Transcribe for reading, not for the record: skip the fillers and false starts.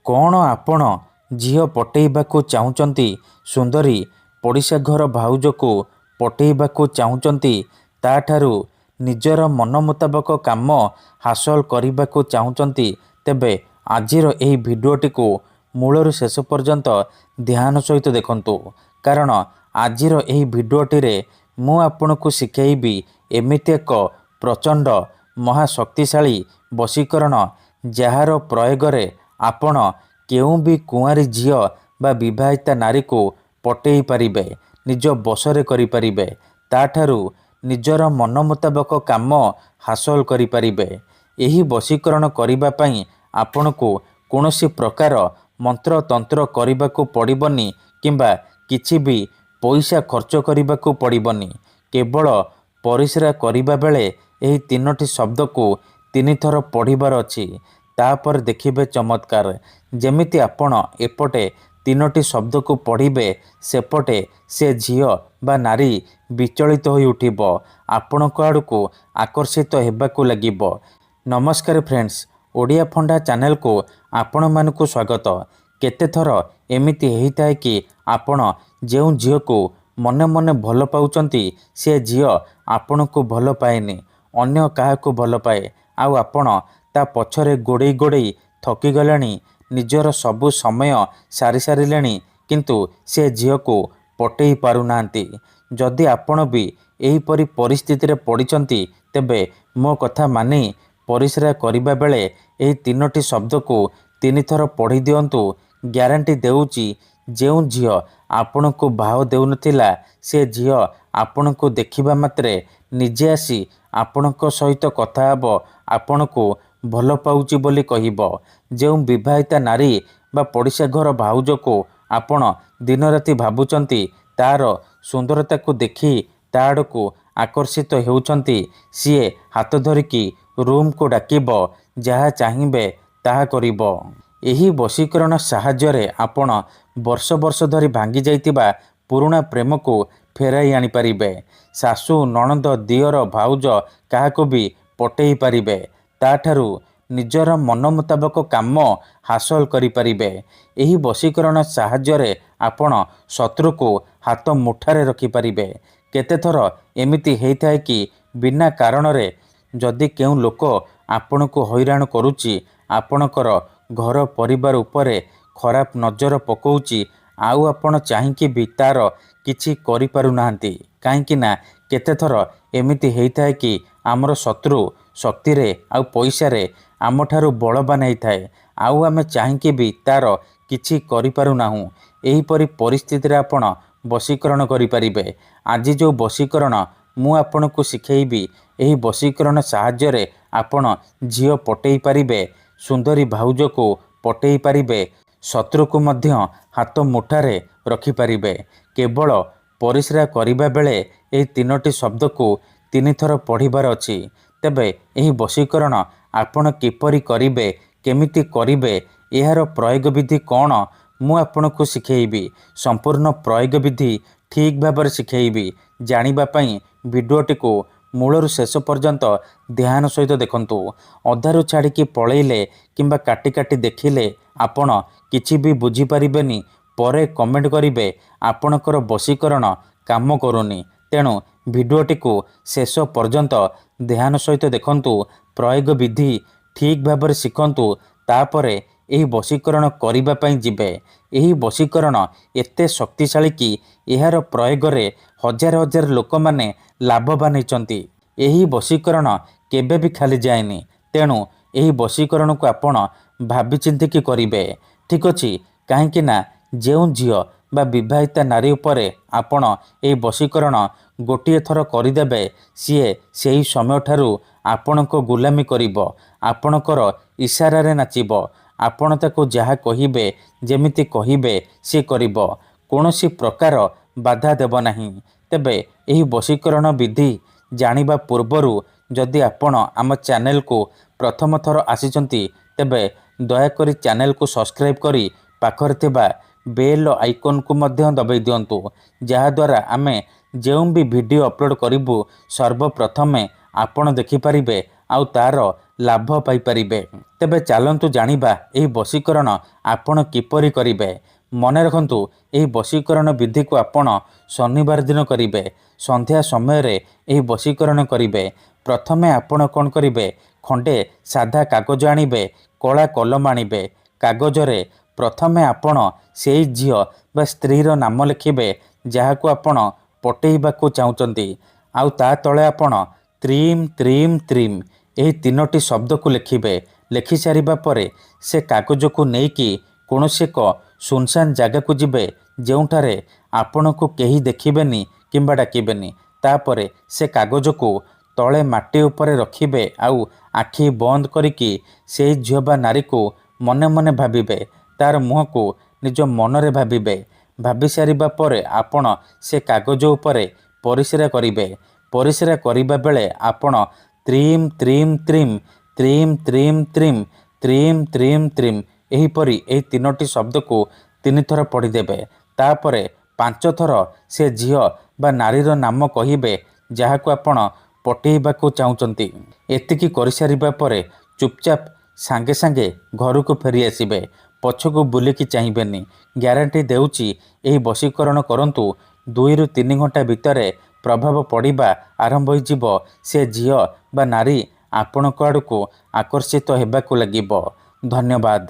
କ'ଣ ଆପଣ ଝିଅ ପଟେଇବାକୁ ଚାହୁଁଛନ୍ତି? ସୁନ୍ଦରୀ ପଡ଼ିଶା ଘର ଭାଉଜକୁ ପଟେଇବାକୁ ଚାହୁଁଛନ୍ତି? ତା'ଠାରୁ ନିଜର ମନ ମୁତାବକ କାମ ହାସଲ କରିବାକୁ ଚାହୁଁଛନ୍ତି? ତେବେ ଆଜିର ଏହି ଭିଡ଼ିଓଟିକୁ ମୂଳରୁ ଶେଷ ପର୍ଯ୍ୟନ୍ତ ଧ୍ୟାନ ସହିତ ଦେଖନ୍ତୁ। କାରଣ ଆଜିର ଏହି ଭିଡ଼ିଓଟିରେ ମୁଁ ଆପଣଙ୍କୁ ଶିଖାଇବି ଏମିତି ଏକ ପ୍ରଚଣ୍ଡ ମହାଶକ୍ତିଶାଳୀ ବଶୀକରଣ, ଯାହାର ପ୍ରୟୋଗରେ ଆପଣ କେଉଁ ବି କୁଆଁରୀ ଝିଅ ବା ବିବାହିତା ନାରୀକୁ ପଟେଇ ପାରିବେ, ନିଜ ବଶରେ କରିପାରିବେ, ତା'ଠାରୁ ନିଜର ମନ ମୁତାବକ କାମ ହାସଲ କରିପାରିବେ। ଏହି ବଶୀକରଣ କରିବା ପାଇଁ ଆପଣଙ୍କୁ କୌଣସି ପ୍ରକାର ମନ୍ତ୍ରତନ୍ତ୍ର କରିବାକୁ ପଡ଼ିବନି କିମ୍ବା କିଛି ବି ପଇସା ଖର୍ଚ୍ଚ କରିବାକୁ ପଡ଼ିବନି। କେବଳ ପରିସ୍ରା କରିବା ବେଳେ ଏହି 3ଟି ଶବ୍ଦକୁ 3 ଥର ପଢ଼ିବାର ଅଛି। ତାପରେ ଦେଖିବେ ଚମତ୍କାର। ଯେମିତି ଆପଣ ଏପଟେ 3ଟି ଶବ୍ଦକୁ ପଢ଼ିବେ, ସେପଟେ ସେ ଝିଅ ବା ନାରୀ ବିଚଳିତ ହୋଇ ଉଠିବ, ଆପଣଙ୍କ ଆଡ଼କୁ ଆକର୍ଷିତ ହେବାକୁ ଲାଗିବ। ନମସ୍କାର ଫ୍ରେଣ୍ଡସ୍, ଓଡ଼ିଆ ଫଣ୍ଡା ଚ୍ୟାନେଲକୁ ଆପଣମାନଙ୍କୁ ସ୍ୱାଗତ। କେତେଥର ଏମିତି ହେଇଥାଏ କି ଆପଣ ଯେଉଁ ଝିଅକୁ ମନେ ମନେ ଭଲ ପାଉଛନ୍ତି, ସେ ଝିଅ ଆପଣଙ୍କୁ ଭଲ ପାଏନି, ଅନ୍ୟ କାହାକୁ ଭଲ ପାଏ। ଆଉ ଆପଣ ତା ପଛରେ ଗୋଡ଼େଇ ଗୋଡ଼େଇ ଥକିଗଲେଣି, ନିଜର ସବୁ ସମୟ ସାରି ସାରିଲେଣି, କିନ୍ତୁ ସେ ଝିଅକୁ ପଟେଇ ପାରୁନାହାନ୍ତି। ଯଦି ଆପଣ ବି ଏହିପରି ପରିସ୍ଥିତିରେ ପଡ଼ିଛନ୍ତି, ତେବେ ମୋ କଥା ମାନି ପରିସ୍ରା କରିବା ବେଳେ ଏହି 3ଟି ଶବ୍ଦକୁ 3 ଥର ପଢ଼ି ଦିଅନ୍ତୁ। ଗ୍ୟାରେଣ୍ଟି ଦେଉଛି, ଯେଉଁ ଝିଅ ଆପଣଙ୍କୁ ଭାව ଦେଉନଥିଲା, ସେ ଝିଅ ଆପଣଙ୍କୁ ଦେଖିବା ମାତ୍ରେ ନିଜେ ଆସି ଆପଣଙ୍କ ସହିତ କଥା ହେବ, ଆପଣଙ୍କୁ ଭଲ ପାଉଛି ବୋଲି କହିବ। ଯେଉଁ ବିବାହିତା ନାରୀ ବା ପଡ଼ିଶା ଘର ଭାଉଜକୁ ଆପଣ ଦିନରାତି ଭାବୁଛନ୍ତି, ତା'ର ସୁନ୍ଦରତାକୁ ଦେଖି ତା ଆଡ଼କୁ ଆକର୍ଷିତ ହେଉଛନ୍ତି, ସିଏ ହାତ ଧରିକି ରୁମ୍କୁ ଡାକିବ, ଯାହା ଚାହିଁବେ ତାହା କରିବ। ଏହି ବଶୀକରଣ ସାହାଯ୍ୟରେ ଆପଣ ବର୍ଷ ବର୍ଷ ଧରି ଭାଙ୍ଗି ଯାଇଥିବା ପୁରୁଣା ପ୍ରେମକୁ ଫେରାଇ ଆଣିପାରିବେ। ଶାଶୁ, ନଣନ୍ଦ, ଦିଅର, ଭାଉଜ କାହାକୁ ବି ପଟେଇ ପାରିବେ। ତା'ଠାରୁ ନିଜର ମନ ମୁତାବକ କାମ ହାସଲ କରିପାରିବେ। ଏହି ବଶୀକରଣ ସାହାଯ୍ୟରେ ଆପଣ ଶତ୍ରୁକୁ ହାତ ମୁଠାରେ ରଖିପାରିବେ। କେତେଥର ଏମିତି ହେଇଥାଏ କି ବିନା କାରଣରେ ଯଦି କେଉଁ ଲୋକ ଆପଣଙ୍କୁ ହଇରାଣ କରୁଛି, ଆପଣଙ୍କର ଘର ପରିବାର ଉପରେ ଖରାପ ନଜର ପକାଉଛି, ଆଉ ଆପଣ ଚାହିଁକି ବି ତା'ର କିଛି କରିପାରୁନାହାନ୍ତି। କାହିଁକି ନା କେତେଥର ଏମିତି ହେଇଥାଏ କି ଆମର ଶତ୍ରୁ ଶକ୍ତିରେ ଆଉ ପଇସାରେ ଆମଠାରୁ ବଳବାନ ହେଇଥାଏ, ଆଉ ଆମେ ଚାହିଁକି ବି ତା'ର କିଛି କରିପାରୁନାହୁଁ। ଏହିପରି ପରିସ୍ଥିତିରେ ଆପଣ ବଶୀକରଣ କରିପାରିବେ। ଆଜି ଯେଉଁ ବଶୀକରଣ ମୁଁ ଆପଣଙ୍କୁ ଶିଖେଇବି, ଏହି ବଶୀକରଣ ସାହାଯ୍ୟରେ ଆପଣ ଝିଅ ପଟେଇ ପାରିବେ, ସୁନ୍ଦରୀ ଭାଉଜକୁ ପଟେଇ ପାରିବେ, ଶତ୍ରୁକୁ ମଧ୍ୟ ହାତ ମୁଠାରେ ରଖିପାରିବେ। କେବଳ ପରିସ୍ରା କରିବା ବେଳେ ଏହି 3ଟି ଶବ୍ଦକୁ 3 ଥର ପଢ଼ିବାର ଅଛି। ତେବେ ଏହି ବଶୀକରଣ ଆପଣ କିପରି କରିବେ, କେମିତି କରିବେ, ଏହାର ପ୍ରୟୋଗ ବିଧି କ'ଣ, ମୁଁ ଆପଣଙ୍କୁ ଶିଖେଇବି। ସମ୍ପୂର୍ଣ୍ଣ ପ୍ରୟୋଗ ବିଧି ଠିକ୍ ଭାବରେ ଶିଖେଇବି। ଜାଣିବା ପାଇଁ ଭିଡ଼ିଓଟିକୁ ମୂଳରୁ ଶେଷ ପର୍ଯ୍ୟନ୍ତ ଧ୍ୟାନ ସହିତ ଦେଖନ୍ତୁ। ଅଧାରୁ ଛାଡ଼ିକି ପଳେଇଲେ କିମ୍ବା କାଟି କାଟି ଦେଖିଲେ ଆପଣ କିଛି ବି ବୁଝିପାରିବେନି। ପରେ କମେଣ୍ଟ କରିବେ ଆପଣଙ୍କର ବଶୀକରଣ କାମ କରୁନି। ତେଣୁ ଭିଡ଼ିଓଟିକୁ ଶେଷ ପର୍ଯ୍ୟନ୍ତ ଧ୍ୟାନ ସହିତ ଦେଖନ୍ତୁ, ପ୍ରୟୋଗ ବିଧି ଠିକ୍ ଭାବରେ ଶିଖନ୍ତୁ, ତାପରେ ଏହି ବଶୀକରଣ କରିବା ପାଇଁ ଯିବେ। ଏହି ବଶୀକରଣ ଏତେ ଶକ୍ତିଶାଳୀ କି ଏହାର ପ୍ରୟୋଗରେ ହଜାର ହଜାର ଲୋକମାନେ ଲାଭବାନ ହେଇଛନ୍ତି। ଏହି ବଶୀକରଣ କେବେ ବି ଖାଲି ଯାଏନି। ତେଣୁ ଏହି ବଶୀକରଣକୁ ଆପଣ ଭାବିଚିନ୍ତିକି କରିବେ। ଠିକ୍ ଅଛି? କାହିଁକି ନା ଯେଉଁ ଝିଅ ବା ବିବାହିତା ନାରୀ ଉପରେ ଆପଣ ଏହି ବଶୀକରଣ ଗୋଟିଏ ଥର କରିଦେବେ, ସିଏ ସେହି ସମୟଠାରୁ ଆପଣଙ୍କ ଗୁଲାମୀ କରିବ, ଆପଣଙ୍କର ଇସାରାରେ ନାଚିବ। ଆପଣ ତାକୁ ଯାହା କହିବେ, ଯେମିତି କହିବେ ସେ କରିବ, କୌଣସି ପ୍ରକାର ବାଧା ଦେବ ନାହିଁ। ତେବେ ଏହି ବଶୀକରଣ ବିଧି ଜାଣିବା ପୂର୍ବରୁ ଯଦି ଆପଣ ଆମ ଚ୍ୟାନେଲକୁ ପ୍ରଥମ ଥର ଆସିଛନ୍ତି, ତେବେ ଦୟାକରି ଚ୍ୟାନେଲକୁ ସବସ୍କ୍ରାଇବ୍ କରି ପାଖରେ ଥିବା ବେଲ୍ ଆଇକନ୍କୁ ମଧ୍ୟ ଦବାଇ ଦିଅନ୍ତୁ, ଯାହାଦ୍ୱାରା ଆମେ ଯେଉଁ ବି ଭିଡ଼ିଓ ଅପଲୋଡ଼ କରିବୁ ସର୍ବପ୍ରଥମେ ଆପଣ ଦେଖିପାରିବେ ଆଉ ତା'ର ଲାଭ ପାଇପାରିବେ। ତେବେ ଚାଲନ୍ତୁ ଜାଣିବା ଏହି ବଶୀକରଣ ଆପଣ କିପରି କରିବେ। ମନେ ରଖନ୍ତୁ, ଏହି ବଶୀକରଣ ବିଧିକୁ ଆପଣ ଶନିବାର ଦିନ କରିବେ। ସନ୍ଧ୍ୟା ସମୟରେ ଏହି ବଶୀକରଣ କରିବେ। ପ୍ରଥମେ ଆପଣ କ'ଣ କରିବେ, ଖଣ୍ଡେ ସାଧା କାଗଜ ଆଣିବେ, କଳା କଲମ ଆଣିବେ। କାଗଜରେ ପ୍ରଥମେ ଆପଣ ସେଇ ଝିଅ ବା ସ୍ତ୍ରୀର ନାମ ଲେଖିବେ ଯାହାକୁ ଆପଣ ପଟେଇବାକୁ ଚାହୁଁଛନ୍ତି। ଆଉ ତା ତଳେ ଆପଣ ତ୍ରିମ୍ ତ୍ରିମ୍ ତ୍ରିମ୍ ଏହି 3ଟି ଶବ୍ଦକୁ ଲେଖିବେ। ଲେଖିସାରିବା ପରେ ସେ କାଗଜକୁ ନେଇକି କୌଣସି ଏକ ସୁନସାନ ଜାଗାକୁ ଯିବେ ଯେଉଁଠାରେ ଆପଣଙ୍କୁ କେହି ଦେଖିବେନି କିମ୍ବା ଡାକିବେନି। ତାପରେ ସେ କାଗଜକୁ ତଳେ ମାଟି ଉପରେ ରଖିବେ ଆଉ ଆଖି ବନ୍ଦ କରିକି ସେଇ ଝିଅ ବା ନାରୀକୁ ମନେ ମନେ ଭାବିବେ। ତାର ମୁହଁକୁ ନିଜ ମନରେ ଭାବିବେ। ଭାବି ସାରିବା ପରେ ଆପଣ ସେ କାଗଜ ଉପରେ ପରିସ୍ରା କରିବେ। ପରିସ୍ରା କରିବା ବେଳେ ଆପଣ ତ୍ରିମ୍ ତ୍ରିମ୍ ତ୍ରିମ୍ ତ୍ରିମ୍ ତ୍ରିମ୍ ତ୍ରିମ୍ ତ୍ରିମ୍ ତ୍ରିମ୍ ତ୍ରିମ୍ ଏହିପରି ଏହି 3ଟି ଶବ୍ଦକୁ 3 ଥର ପଢ଼ିଦେବେ। ତାପରେ 5 ଥର ସେ ଝିଅ ବା ନାରୀର ନାମ କହିବେ ଯାହାକୁ ଆପଣ ପଟେଇବାକୁ ଚାହୁଁଛନ୍ତି। ଏତିକି କରିସାରିବା ପରେ ଚୁପଚାପ ସାଙ୍ଗେ ସାଙ୍ଗେ ଘରକୁ ଫେରି ଆସିବେ। ପଛକୁ ବୁଲିକି ଚାହିଁବେନି। ଗ୍ୟାରେଣ୍ଟି ଦେଉଛି ଏହି ବଶୀକରଣ କରନ୍ତୁ, 2ରୁ 3 ଘଣ୍ଟା ଭିତରେ ପ୍ରଭାବ ପଡ଼ିବା ଆରମ୍ଭ ହୋଇଯିବ। ସେ ଝିଅ ବା ନାରୀ ଆପଣଙ୍କ ଆଡ଼କୁ ଆକର୍ଷିତ ହେବାକୁ ଲାଗିବ। ଧନ୍ୟବାଦ।